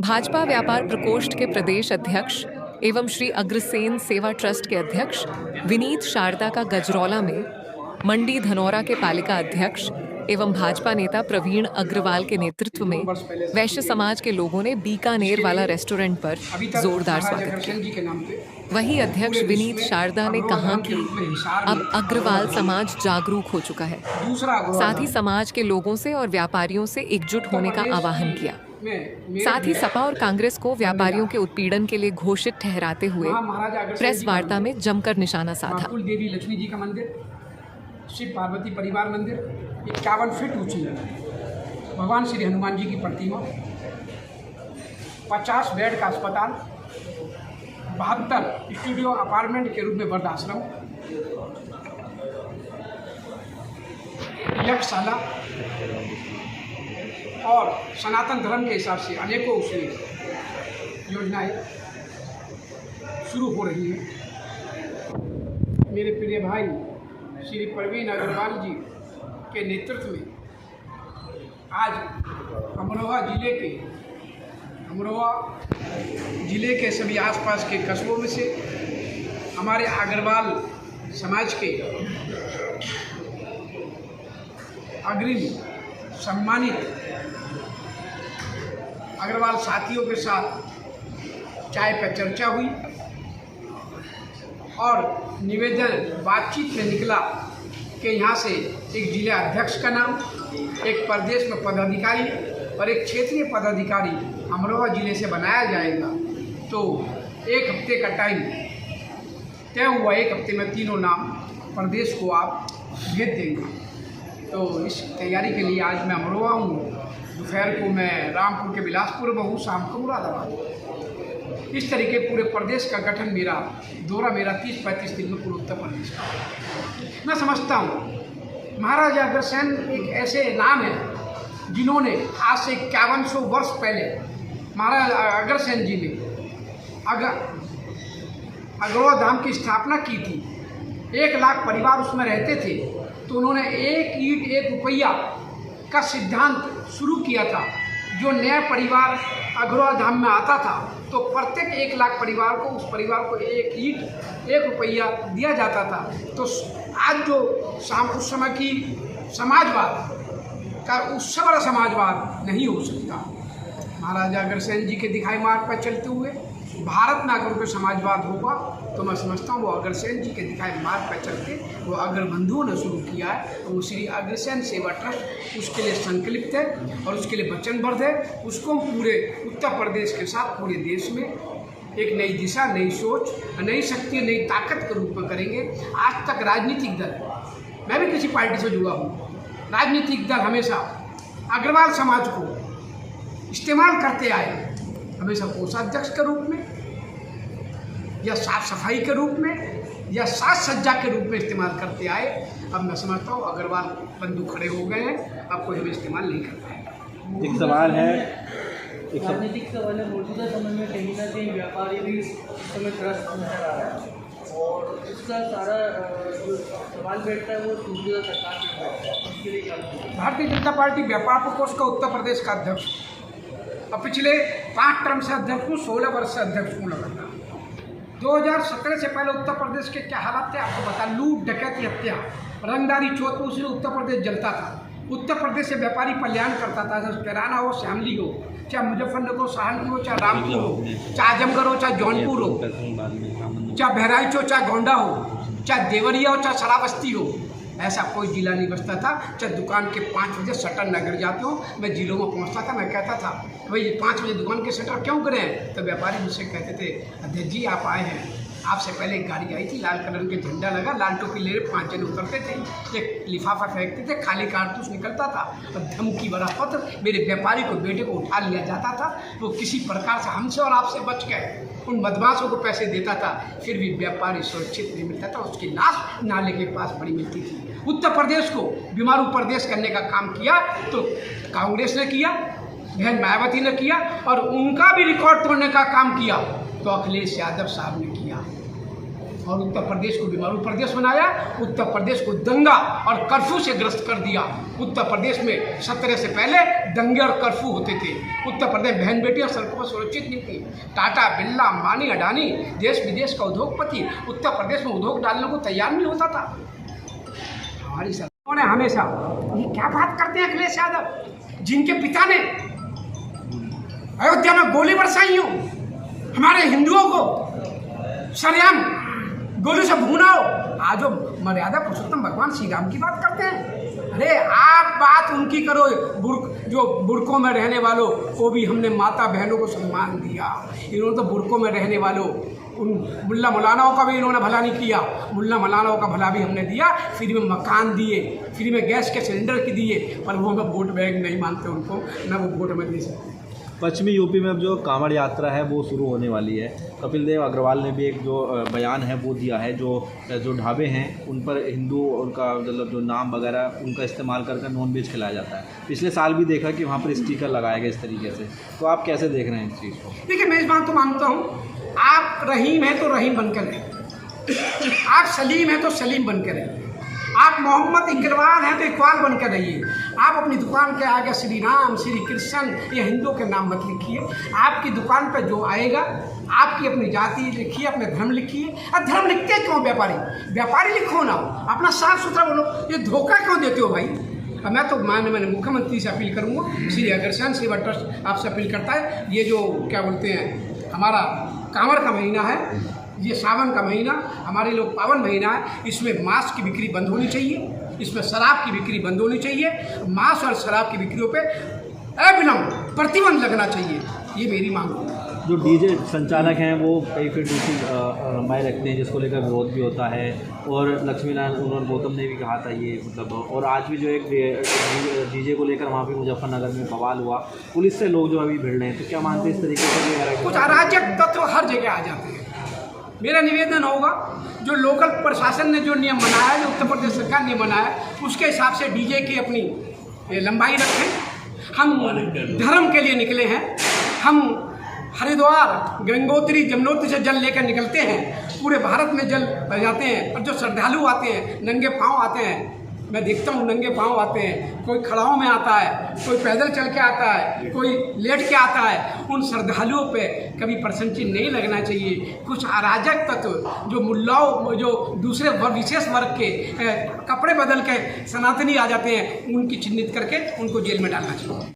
भाजपा व्यापार प्रकोष्ठ के प्रदेश अध्यक्ष एवं श्री अग्रसेन सेवा ट्रस्ट के अध्यक्ष विनीत शारदा का गजरौला में, मंडी धनौरा के पालिका अध्यक्ष एवं भाजपा नेता प्रवीण अग्रवाल के नेतृत्व में वैश्य समाज के लोगों ने बीकानेर वाला रेस्टोरेंट पर जोरदार स्वागत किया। वहीं अध्यक्ष विनीत शारदा ने कहा कि अब अग्रवाल समाज जागरूक हो चुका है। साथ ही समाज के लोगों से और व्यापारियों से एकजुट होने का आह्वान किया। साथ ही सपा और कांग्रेस को व्यापारियों के उत्पीड़न के लिए घोषित ठहराते हुए प्रेस वार्ता में जमकर निशाना साधा। देवी लक्ष्मी जी का मंदिर, शिव पार्वती परिवार मंदिर, 51 फीट ऊंची भगवान श्री हनुमान जी की प्रतिमा, 50 बेड का अस्पताल, 72 स्टूडियो अपार्टमेंट के रूप में वृद्धाश्रम, यज्ञशाला और सनातन धर्म के हिसाब से अनेकों उसमें योजनाएं शुरू हो रही हैं। मेरे प्रिय भाई श्री प्रवीण अग्रवाल जी के नेतृत्व में आज अमरोहा जिले के सभी आसपास के कस्बों में से हमारे अग्रवाल समाज के अग्रणी सम्मानित अग्रवाल साथियों के साथ चाय पर चर्चा हुई और निवेदन बातचीत में निकला कि यहाँ से एक जिला अध्यक्ष का नाम, एक प्रदेश में पदाधिकारी और एक क्षेत्रीय पदाधिकारी अमरोहा जिले से बनाया जाएगा। तो एक हफ्ते का टाइम तय हुआ, एक हफ्ते में तीनों नाम प्रदेश को आप भेज देंगे। तो इस तैयारी के लिए आज मैं अमरोहा हूँ। दोपहर को मैं रामपुर के बिलासपुर में हूँ, शाम को मुरादाबाद। इस तरीके पूरे प्रदेश का गठन दौरा मेरा 30-35 दिन में पूरे उत्तर प्रदेश का। मैं समझता हूँ महाराजा अग्रसेन एक ऐसे नाम है जिन्होंने आज से 5100 वर्ष पहले महाराजा अग्रसेन जी ने अग्रवा धाम की स्थापना की थी। 1 लाख परिवार उसमें रहते थे, तो उन्होंने 1 ईंट 1 रुपया का सिद्धांत शुरू किया था। जो नया परिवार अग्रवा धाम में आता था तो प्रत्येक 1 लाख परिवार को, उस परिवार को 1 ईंट 1 रुपया दिया जाता था। तो आज जो उस समय की समाजवाद का, उससे बड़ा समाजवाद नहीं हो सकता। महाराजा अग्रसेन जी के दिखाए मार्ग पर चलते हुए भारत में अगर कोई समाजवाद होगा तो मैं समझता हूँ वो अग्रसेन जी के दिखाए मार्ग पर चलते वो अग्रबंधुओं ने शुरू किया है। तो वो श्री अग्रसेन सेवा ट्रस्ट उसके लिए संकल्पित है और उसके लिए वचनबद्ध है। उसको पूरे उत्तर प्रदेश के साथ पूरे देश में एक नई दिशा, नई सोच, नई शक्ति, नई ताकत के रूप में करेंगे। आज तक राजनीतिक दल, मैं भी किसी पार्टी से जुड़ा हूँ, राजनीतिक दल हमेशा अग्रवाल समाज को इस्तेमाल करते आए, हमेशा कोषाध्यक्ष के रूप में या साफ सफाई के रूप में या साज सज्जा के रूप में इस्तेमाल करते आए। अब मैं समझता हूँ अग्रवाल बंधु खड़े हो गए हैं, अब कोई हमें इस्तेमाल नहीं कर पाएगा। एक सवाल है, राजनीतिक सवाल है। मौजूदा समय में कहीं ना कहीं व्यापारी भी इस समय त्रस्त नजर आ रहा है और इसका सारा जो सवाल बैठता है वो मौजूदा सरकार के बैठता है। इसके लिए क्या भारतीय जनता पार्टी व्यापार प्रकोष्ठ का उत्तर प्रदेश का अध्यक्ष और पिछले 5 टर्म से अध्यक्ष हूँ, 16 वर्ष से अध्यक्ष हूँ लगातार। 2017 से पहले उत्तर प्रदेश के क्या हालात थे आपको बता। लूट, डकैती, हत्या, रंगदारी, चोट में उससे उत्तर प्रदेश जलता था। उत्तर प्रदेश से व्यापारी कल्याण करता था, चाहे कैराना हो, श्यामली हो, चाहे मुजफ्फरनगर हो, सहारनपुर हो, चाहे रामपुर हो, चाहे आजमगढ़ हो, चाहे जौनपुर हो, चाहे बहराइच हो, चाहे गोंडा हो, चाहे देवरिया हो, चाहे श्रावस्ती हो, ऐसा कोई जिला नहीं बचता था। चाहे दुकान के 5 बजे शटर न गिर जाते हो, मैं जिलों में पहुंचता था, मैं कहता था भाई 5 बजे दुकान के शटर क्यों गिरे हैं? तो व्यापारी मुझसे कहते थे अध्यक्ष जी आप आए हैं, आपसे पहले एक गाड़ी आई थी, लाल कलर के झंडा लगा, लाल टोपी ले 5 जन उतरते थे, एक लिफाफा फेंकते थे, खाली कारतूस निकलता था और धमकी भरा पत्र मेरे व्यापारी को, बेटे को उठा लिया जाता था। वो किसी प्रकार से हमसे और आपसे बच गए, उन बदमाशों को पैसे देता था, फिर भी व्यापारी सुरक्षित नहीं मिलता था, उसकी लाश नाले के पास पड़ी मिलती थी। उत्तर प्रदेश को बीमारू प्रदेश करने का काम किया तो कांग्रेस ने किया, बहन मायावती ने किया, और उनका भी रिकॉर्ड तोड़ने का काम किया तो अखिलेश यादव साहब ने किया। और उत्तर प्रदेश को बीमारू प्रदेश बनाया। उत्तर प्रदेश को दंगा और कर्फ्यू से ग्रस्त कर दिया। उत्तर प्रदेश में 17 से पहले दंगे और कर्फ्यू होते थे। उत्तर प्रदेश बहन बेटियां सड़कों पर सुरक्षित नहीं थी। टाटा, बिरला, अंबानी, अडानी, देश विदेश का उद्योगपति उत्तर प्रदेश में उद्योग डालने को तैयार नहीं होता था। हमारी सरकारों ने हमेशा, ये क्या बात करते हैं अखिलेश यादव, जिनके पिता ने अयोध्या में गोली बरसाई हो, हमारे हिंदुओं को सरेआम गोली से भूना हो, आज वो मर्यादा पुरुषोत्तम भगवान श्री राम की बात करते हैं। अरे आप बात उनकी करो, जो बुर्कों में रहने वालों को भी हमने माता बहनों को सम्मान दिया। इन्होंने तो बुर्कों में रहने वालों, उन मुल्ला मौलानाओं का भी इन्होंने भला नहीं किया। मुल्ला मौलानाओं का भला भी हमने दिया, फ्री में मकान दिए, फ्री में गैस के सिलेंडर की दिए, पर वो हमें वोट बैंक नहीं मानते उनको, न वो वोट में दे सकते। पश्चिमी यूपी में अब जो कांवड़ यात्रा है वो शुरू होने वाली है। कपिल देव अग्रवाल ने भी एक जो बयान है वो दिया है, जो ढाबे हैं उन पर हिंदू, उनका मतलब जो नाम वगैरह उनका इस्तेमाल करके नॉन वेज खिलाया जाता है। पिछले साल भी देखा कि वहाँ पर स्टिकर लगाए गए इस तरीके से। तो आप कैसे देख रहे हैं इस चीज़ को? देखिए, मैं इस बात तो मानता हूँ, आप रहीम हैं तो रहीम बनकर रहें, आप सलीम हैं तो सलीम बनकर रहें, आप मोहम्मद इकबाल हैं तो इकबाल बनकर रहिए। आप अपनी दुकान के आगे श्री राम, श्री कृष्ण या हिंदुओं के नाम मत लिखिए। आपकी दुकान पर जो आएगा, आपकी अपनी जाति लिखिए, अपने धर्म लिखिए। और धर्म लिखते क्यों व्यापारी लिखो ना, अपना साफ सुथरा बोलो। ये धोखा क्यों देते हो भाई? मैं तो मैंने मुख्यमंत्री से अपील करूँगा, श्री अग्रसेन सेवा ट्रस्ट आपसे अपील करता है, ये जो क्या बोलते हैं, हमारा कांवड़ का महीना है, ये सावन का महीना हमारे लोग पावन महीना है, इसमें मांस की बिक्री बंद होनी चाहिए, इसमें शराब की बिक्री बंद होनी चाहिए। मांस और शराब की बिक्रियों पे अविलंब प्रतिबंध लगना चाहिए, ये मेरी मांग है। जो डीजे संचालक हैं वो कई फिर दूसरी लंबाई रखते हैं, जिसको लेकर विरोध भी होता है। और लक्ष्मीनारायण उन्होंने गौतम ने भी कहा था ये मतलब, और आज भी जो एक डीजे को लेकर वहाँ पे मुजफ्फरनगर में बवाल हुआ, पुलिस से लोग जो अभी भिड़ रहे हैं। तो क्या मानते हैं इस तरीके से? कुछ अराजक तत्व हर जगह आ जाते हैं। मेरा निवेदन होगा, जो लोकल प्रशासन ने जो नियम बनाया, जो उत्तर प्रदेश सरकार ने बनाया, उसके हिसाब से डीजे की अपनी लंबाई रखें। हम धर्म के लिए निकले हैं, हम हरिद्वार, गंगोत्री, जमुनोत्री से जल लेकर निकलते हैं, पूरे भारत में जल जाते हैं। और जो श्रद्धालु आते हैं, नंगे पाँव आते हैं, मैं देखता हूँ नंगे पाँव आते हैं, कोई खड़ाओं में आता है, कोई पैदल चल के आता है, कोई लेट के आता है। उन श्रद्धालुओं पे कभी प्रश्न चिन्ह नहीं लगना चाहिए। कुछ अराजक तत्व जो मुल्लाओं, जो दूसरे विशेष वर्ग के कपड़े बदल के सनातनी आ जाते हैं, उनकी चिन्हित करके उनको जेल में डालना चाहिए।